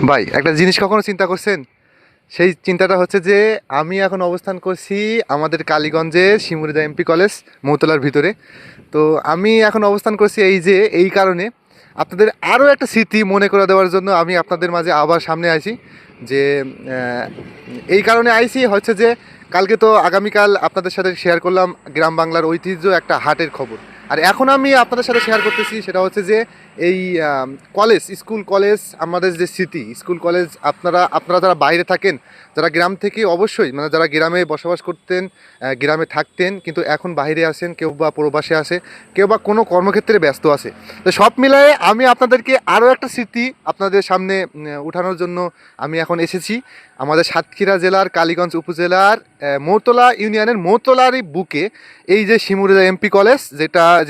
ভাই একটা জিনিস কখনো চিন্তা করছেন? সেই চিন্তাটা হচ্ছে যে আমি এখন অবস্থান করছি আমাদের কালীগঞ্জের শিমুলিদা এমপি কলেজ মৌতলার ভিতরে। তো আমি এখন অবস্থান করছি এই কারণে আপনাদের আরও একটা স্মৃতি মনে করে দেওয়ার জন্য আমি আপনাদের মাঝে আবার সামনে আইছি যে আহ, এই কারণে আইছি হচ্ছে যে কালকে তো আগামীকাল আপনাদের সাথে শেয়ার করলাম গ্রাম বাংলার ঐতিহ্য একটা হাটের খবর। আর এখন আমি আপনাদের সাথে শেয়ার করতেছি সেটা হচ্ছে যে এই স্কুল কলেজ আমাদের যে স্মৃতি স্কুল কলেজ আপনারা আপনারা যারা বাইরে থাকেন, যারা গ্রাম থেকে অবশ্যই মানে যারা গ্রামে বসবাস করতেন, গ্রামে থাকতেন কিন্তু এখন বাইরে আসেন, কেউ বা প্রবাসে আসে, কেউ বা কোনো কর্মক্ষেত্রে ব্যস্ত আছে। তো সব মিলায়ে আমি আপনাদেরকে আরও একটা স্মৃতি আপনাদের সামনে উঠানোর জন্য আমি এখন এসেছি আমাদের সাতক্ষীরা জেলার কালীগঞ্জ উপজেলার মৌতলা ইউনিয়নের মৌতলারই বুকে এই যে শিমুলিদা এমপি কলেজ,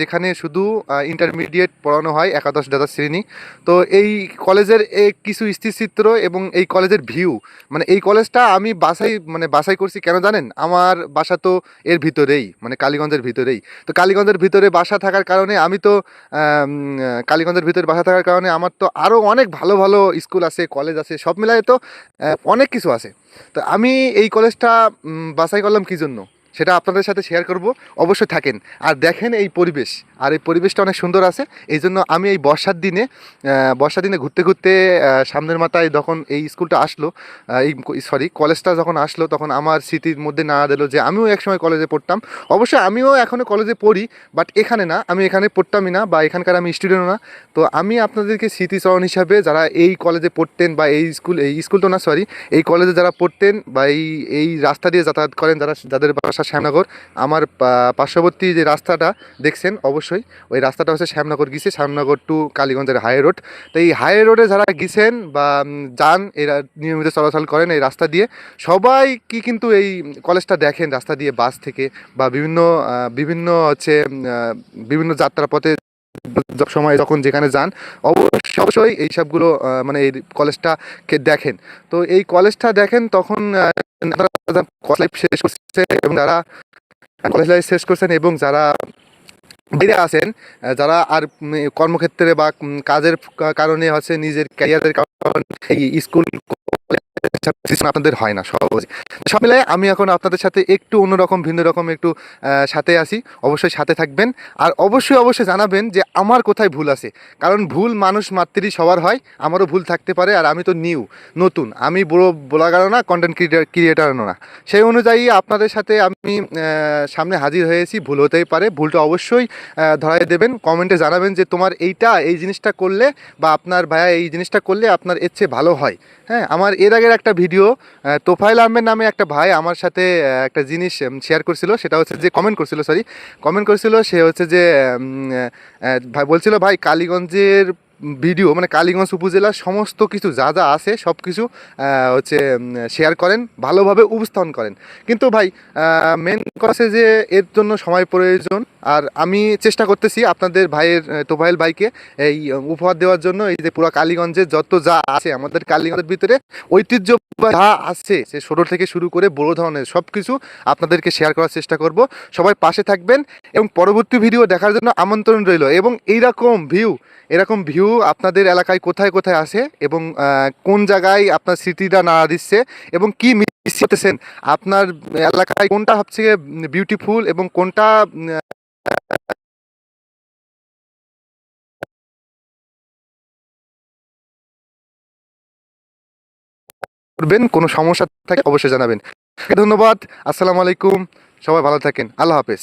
যেখানে শুধু ইন্টারমিডিয়েট পড়ানো হয় একাদশ দ্বাদশ শ্রেণী। তো এই কলেজের কিছু স্থিরচিত্র এবং এই কলেজের ভিউ, মানে এই কলেজটা আমি বাছাই করছি কেন জানেন? আমার বাসা তো এর ভিতরেই, মানে কালীগঞ্জের ভিতরেই। তো কালীগঞ্জের ভিতরে বাসা থাকার কারণে আমি তো কালীগঞ্জের ভিতরে বাসা থাকার কারণে আমার তো আরও অনেক ভালো ভালো স্কুল আছে, কলেজ আছে, সব মিলায়ে তো অনেক কিছু আছে। তো আমি এই কলেজটা বাছাই করলাম কী জন্য সেটা আপনাদের সাথে শেয়ার করব। অবশ্যই থাকেন আর দেখেন এই পরিবেশ, আর এই পরিবেশটা অনেক সুন্দর আছে। এই জন্য আমি এই বর্ষার দিনে ঘুরতে ঘুরতে সামনের মাথায় যখন এই স্কুলটা আসলো, কলেজটা যখন আসলো, তখন আমার স্মৃতির মধ্যে নাড়া দিল যে আমিও একসময় কলেজে পড়তাম। অবশ্যই আমিও এখনও কলেজে পড়ি, বাট এখানে না, আমি এখানে পড়তামই না বা এখানকার আমি স্টুডেন্টও না। তো আমি আপনাদেরকে স্মৃতিচরণ হিসাবে যারা এই কলেজে পড়তেন বা এই স্কুল তো না, সরি, এই কলেজে যারা পড়তেন বা এই রাস্তা দিয়ে যাতায়াত করেন, যাদের বাসা শ্যামনগর, আমার পার্শ্ববর্তী যে রাস্তাটা দেখছেন অবশ্যই ওই রাস্তাটা হচ্ছে শ্যামনগর টু কালীগঞ্জের হাই রোড। তো এই হাই রোডে যারা গেছেন বা যান, এরা নিয়মিত চলাচল করেন এই রাস্তা দিয়ে, সবাই কিন্তু এই কলেজটা দেখেন রাস্তা দিয়ে বাস থেকে বা বিভিন্ন হচ্ছে বিভিন্ন যাত্রাপথে সময় যখন যেখানে যান, অবশ্যই এইসবগুলো মানে এই কলেজটাকে দেখেন। তো এই কলেজটা দেখেন তখন কলেজ লাইফ শেষ করছে এবং যারা কলেজ লাইফ শেষ করছেন এবং যারা বাইরে আছেন, যারা আর কর্মক্ষেত্রে বা কাজের কারণে হচ্ছে নিজের ক্যারিয়ারের কারণে এই স্কুল আপনাদের হয় না সহজে। সব মিলাই আমি এখন আপনাদের সাথে একটু অন্যরকম ভিন্ন রকম একটু সাথে আসি। অবশ্যই সাথে থাকবেন আর অবশ্যই জানাবেন যে আমার কোথায় ভুল আছে, কারণ ভুল মানুষ মাত্রই সবার হয়, আমারও ভুল থাকতে পারে। আর আমি তো নতুন, আমি বড় ব্লগারও না, কন্টেন্ট ক্রিয়েটারও না। সেই অনুযায়ী আপনাদের সাথে আমি সামনে হাজির হয়েছি। ভুল হতেই পারে, ভুলটা অবশ্যই ধরাই দেবেন, কমেন্টে জানাবেন যে তোমার এই জিনিসটা করলে বা আপনার ভাইয়া এই জিনিসটা করলে আপনার এর চেয়ে ভালো হয়। হ্যাঁ, আমার এর আগের একটা ভিডিও তোফাইল আহমেদ নামে একটা ভাই আমার সাথে একটা জিনিস শেয়ার করছিল, সেটা হচ্ছে যে কমেন্ট করছিল সে হচ্ছে যে ভাই বলছিল, ভাই কালীগঞ্জের ভিডিও মানে কালীগঞ্জ উপজেলার সমস্ত কিছু যা যা আছে সব কিছু হচ্ছে শেয়ার করেন, ভালোভাবে উপস্থাপন করেন। কিন্তু ভাই মেন কথা হচ্ছে যে এর জন্য সময় প্রয়োজন। আর আমি চেষ্টা করতেছি আপনাদের ভাইয়ের তোফাইল ভাইকে এই উপহার দেওয়ার জন্য, এই যে পুরো কালীগঞ্জের যত যা আছে আমাদের কালীগঞ্জের ভিতরে ঐতিহ্য যা আছে, সে ছোটো থেকে শুরু করে বড় ধরনের সব কিছু আপনাদেরকে শেয়ার করার চেষ্টা করব। সবাই পাশে থাকবেন এবং পরবর্তী ভিডিও দেখার জন্য আমন্ত্রণ রইল। এবং এরকম ভিউ আপনাদের এলাকায় কোথায় কোথায় আছে এবং কোন জায়গায় আপনার স্মৃতিটা নাড়া দিচ্ছে এবং কি মিস করতেছেন, আপনার এলাকায় কোনটা সবচেয়ে বিউটিফুল এবং কোনটা করবেন, কোনো সমস্যা থাকে অবশ্যই জানাবেন। ধন্যবাদ। আসসালামু আলাইকুম। সবাই ভালো থাকেন। আল্লাহ হাফেজ।